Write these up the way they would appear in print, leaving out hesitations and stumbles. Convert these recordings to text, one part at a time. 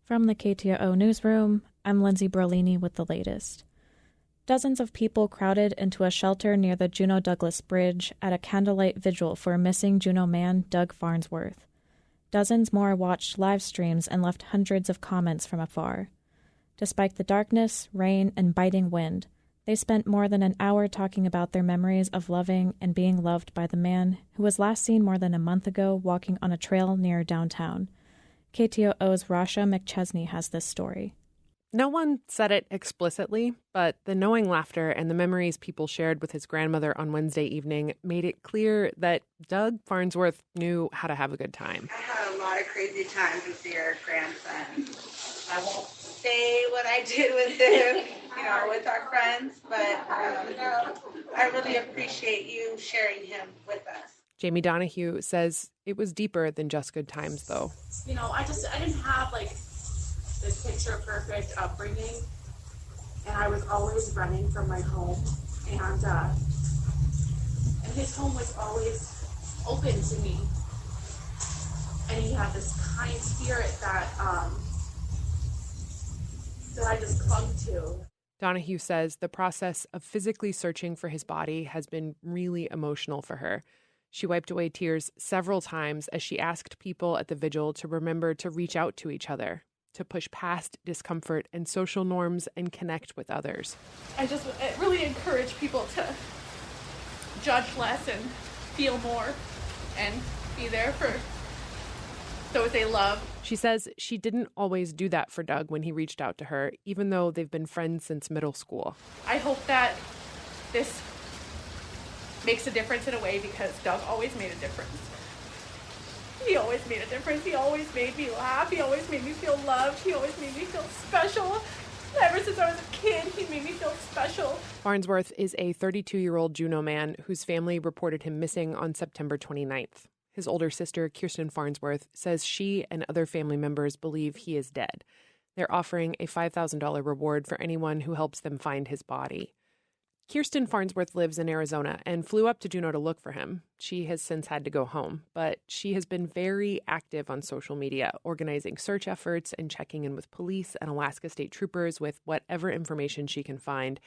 From the KTOO newsroom, I'm Lindsay Berlini with the latest. Dozens of people crowded into a shelter near the Juneau Douglas Bridge at a candlelight vigil for a missing Juneau man, Doug Farnsworth. Dozens more watched live streams and left hundreds of comments from afar. Despite the darkness, rain, and biting wind, they spent more than an hour talking about their memories of loving and being loved by the man who was last seen more than a month ago walking on a trail near downtown. KTOO's Rasha McChesney has this story. No one said it explicitly, but the knowing laughter and the memories people shared with his grandmother on Wednesday evening made it clear that Doug Farnsworth knew how to have a good time. I had a lot of crazy times with your grandson. I won't say what I did with him, with our friends, but I really appreciate you sharing him with us. Jamie Donahue says it was deeper than just good times, though. I didn't have this picture perfect upbringing, and I was always running from my home, and his home was always open to me, and he had this kind spirit that I just clung to. Donahue says the process of physically searching for his body has been really emotional for her. She wiped away tears several times as she asked people at the vigil to remember to reach out to each other, to push past discomfort and social norms and connect with others. I really encourage people to judge less and feel more and be there for those they love. She says she didn't always do that for Doug when he reached out to her, even though they've been friends since middle school. I hope that this makes a difference in a way, because Doug always made a difference. He always made a difference. He always made me laugh. He always made me feel loved. He always made me feel special. Ever since I was a kid, he made me feel special. Farnsworth is a 32-year-old Juneau man whose family reported him missing on September 29th. His older sister, Kirsten Farnsworth, says she and other family members believe he is dead. They're offering a $5,000 reward for anyone who helps them find his body. Kirsten Farnsworth lives in Arizona and flew up to Juneau to look for him. She has since had to go home, but she has been very active on social media, organizing search efforts and checking in with police and Alaska State Troopers with whatever information she can find.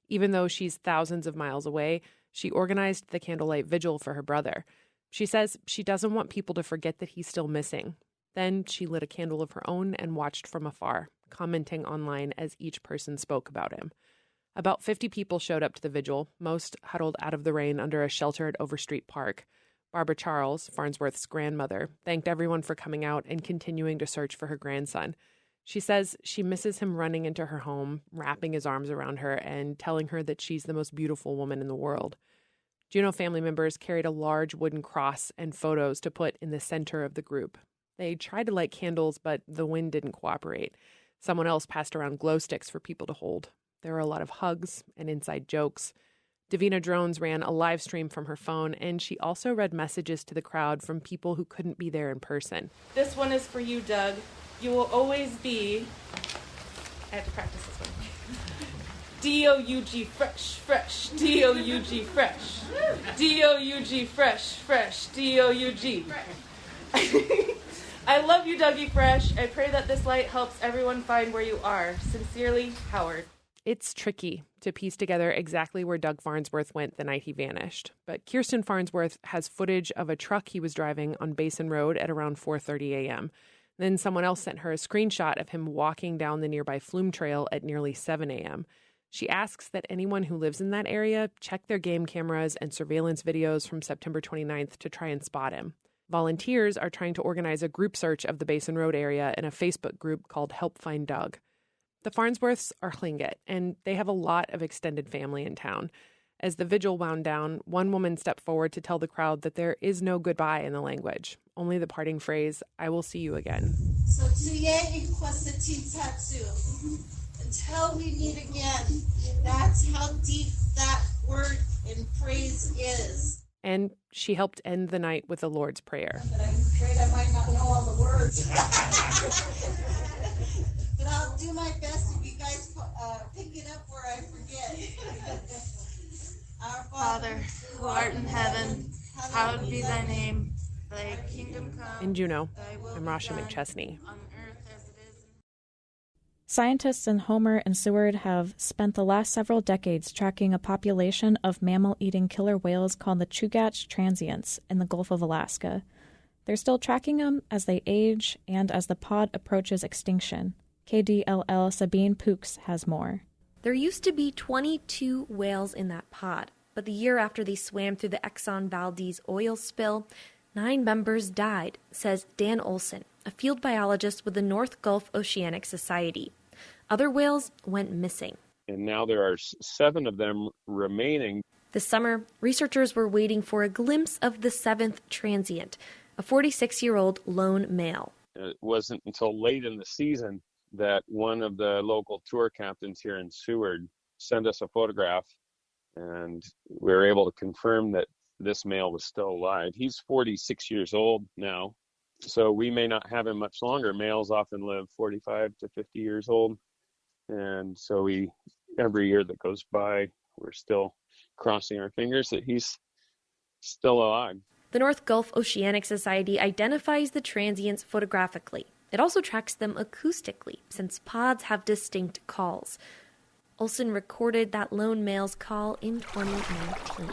Even though she's thousands of miles away, she organized the candlelight vigil for her brother. She says she doesn't want people to forget that he's still missing. Then she lit a candle of her own and watched from afar, commenting online as each person spoke about him. About 50 people showed up to the vigil, most huddled out of the rain under a shelter at Overstreet Park. Barbara Charles, Farnsworth's grandmother, thanked everyone for coming out and continuing to search for her grandson. She says she misses him running into her home, wrapping his arms around her, and telling her that she's the most beautiful woman in the world. Juneau family members carried a large wooden cross and photos to put in the center of the group. They tried to light candles, but the wind didn't cooperate. Someone else passed around glow sticks for people to hold. There were a lot of hugs and inside jokes. Davina Drones ran a live stream from her phone, and she also read messages to the crowd from people who couldn't be there in person. This one is for you, Doug. You will always be... I have to practice this one. D-O-U-G fresh, fresh, D-O-U-G fresh. D-O-U-G fresh, fresh, D-O-U-G. I love you, Dougie Fresh. I pray that this light helps everyone find where you are. Sincerely, Howard. It's tricky to piece together exactly where Doug Farnsworth went the night he vanished, but Kirsten Farnsworth has footage of a truck he was driving on Basin Road at around 4:30 a.m. Then someone else sent her a screenshot of him walking down the nearby Flume Trail at nearly 7 a.m. She asks that anyone who lives in that area check their game cameras and surveillance videos from September 29th to try and spot him. Volunteers are trying to organize a group search of the Basin Road area in a Facebook group called Help Find Doug. The Farnsworths are Tlingit, and they have a lot of extended family in town. As the vigil wound down, one woman stepped forward to tell the crowd that there is no goodbye in the language, only the parting phrase, "I will see you again." So until we meet again, that's how deep that word in praise is. And she helped end the night with the Lord's Prayer. But I'm afraid I might not know all the words. But I'll do my best if you guys pick it up where I forget. Our Father, who art in heaven, hallowed be thy name. Thy kingdom come. In Juneau, I'm Rasha McChesney. Scientists in Homer and Seward have spent the last several decades tracking a population of mammal-eating killer whales called the Chugach transients in the Gulf of Alaska. They're still tracking them as they age and as the pod approaches extinction. KDLL Sabine Pooks has more. There used to be 22 whales in that pod, but the year after they swam through the Exxon Valdez oil spill, 9 members died, says Dan Olson, a field biologist with the North Gulf Oceanic Society. Other whales went missing. And now there are 7 of them remaining. This summer, researchers were waiting for a glimpse of the 7th transient, a 46-year-old lone male. It wasn't until late in the season that one of the local tour captains here in Seward sent us a photograph, and we were able to confirm that this male was still alive. He's 46 years old now, so we may not have him much longer. Males often live 45 to 50 years old, and so every year that goes by, we're still crossing our fingers that he's still alive. The North Gulf Oceanic Society identifies the transients photographically. It also tracks them acoustically, since pods have distinct calls. Olson recorded that lone male's call in 2019.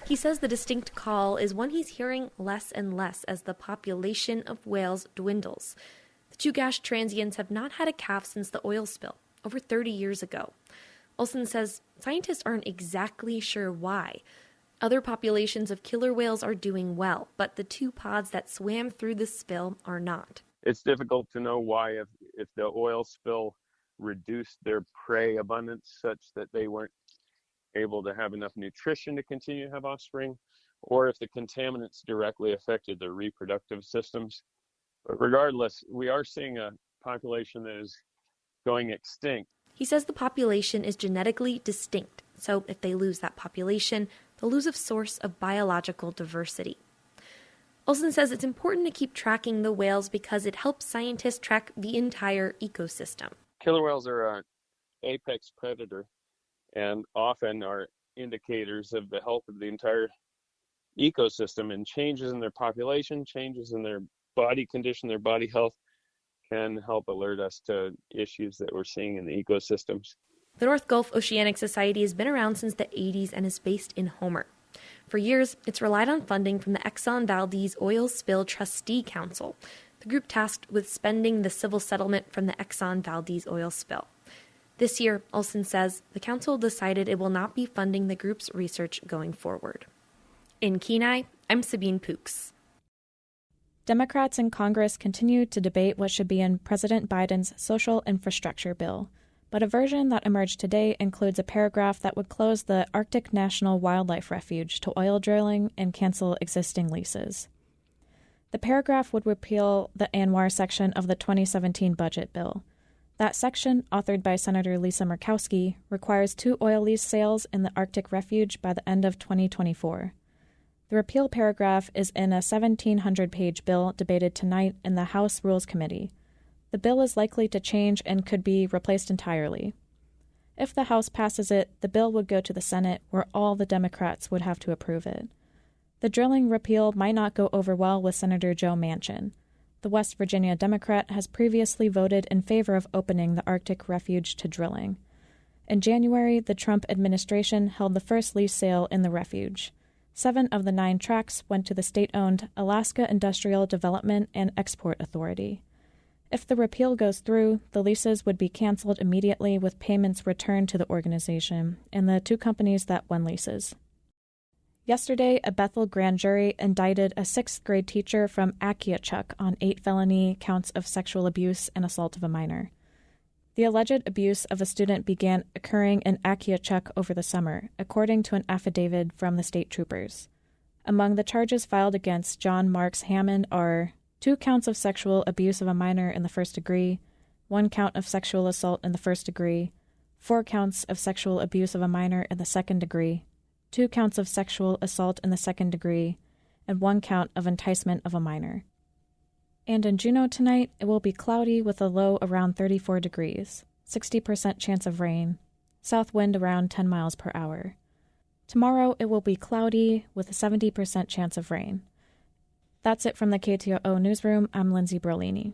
He says the distinct call is one he's hearing less and less as the population of whales dwindles. The Chugach transients have not had a calf since the oil spill, over 30 years ago. Olson says scientists aren't exactly sure why. Other populations of killer whales are doing well, but the 2 pods that swam through the spill are not. It's difficult to know why, if the oil spill reduced their prey abundance such that they weren't able to have enough nutrition to continue to have offspring, or if the contaminants directly affected their reproductive systems. But regardless, we are seeing a population that is going extinct. He says the population is genetically distinct, so if they lose that population, they'll lose a source of biological diversity. Olson says it's important to keep tracking the whales because it helps scientists track the entire ecosystem. Killer whales are an apex predator and often are indicators of the health of the entire ecosystem, and changes in their population, changes in their body condition, their body health can help alert us to issues that we're seeing in the ecosystems. The North Gulf Oceanic Society has been around since the 80s and is based in Homer. For years, it's relied on funding from the Exxon Valdez Oil Spill Trustee Council, the group tasked with spending the civil settlement from the Exxon Valdez oil spill. This year, Olson says, the council decided it will not be funding the group's research going forward. In Kenai, I'm Sabine Pooks. Democrats in Congress continue to debate what should be in President Biden's social infrastructure bill, but a version that emerged today includes a paragraph that would close the Arctic National Wildlife Refuge to oil drilling and cancel existing leases. The paragraph would repeal the ANWR section of the 2017 budget bill. That section, authored by Senator Lisa Murkowski, requires 2 oil lease sales in the Arctic Refuge by the end of 2024. The repeal paragraph is in a 1,700-page bill debated tonight in the House Rules Committee. The bill is likely to change and could be replaced entirely. If the House passes it, the bill would go to the Senate, where all the Democrats would have to approve it. The drilling repeal might not go over well with Senator Joe Manchin. The West Virginia Democrat has previously voted in favor of opening the Arctic Refuge to drilling. In January, the Trump administration held the first lease sale in the refuge. 7 of the 9 tracts went to the state-owned Alaska Industrial Development and Export Authority. If the repeal goes through, the leases would be canceled immediately with payments returned to the organization and the 2 companies that won leases. Yesterday, a Bethel grand jury indicted a 6th-grade teacher from Akiachuk on 8 felony counts of sexual abuse and assault of a minor. The alleged abuse of a student began occurring in Akiachuk over the summer, according to an affidavit from the state troopers. Among the charges filed against John Marks Hammond are 2 counts of sexual abuse of a minor in the first degree, 1 count of sexual assault in the first degree, 4 counts of sexual abuse of a minor in the second degree, 2 counts of sexual assault in the second degree, and 1 count of enticement of a minor. And in Juneau tonight, it will be cloudy with a low around 34 degrees, 60% chance of rain, south wind around 10 miles per hour. Tomorrow it will be cloudy with a 70% chance of rain. That's it from the KTOO newsroom. I'm Lindsay Berlini.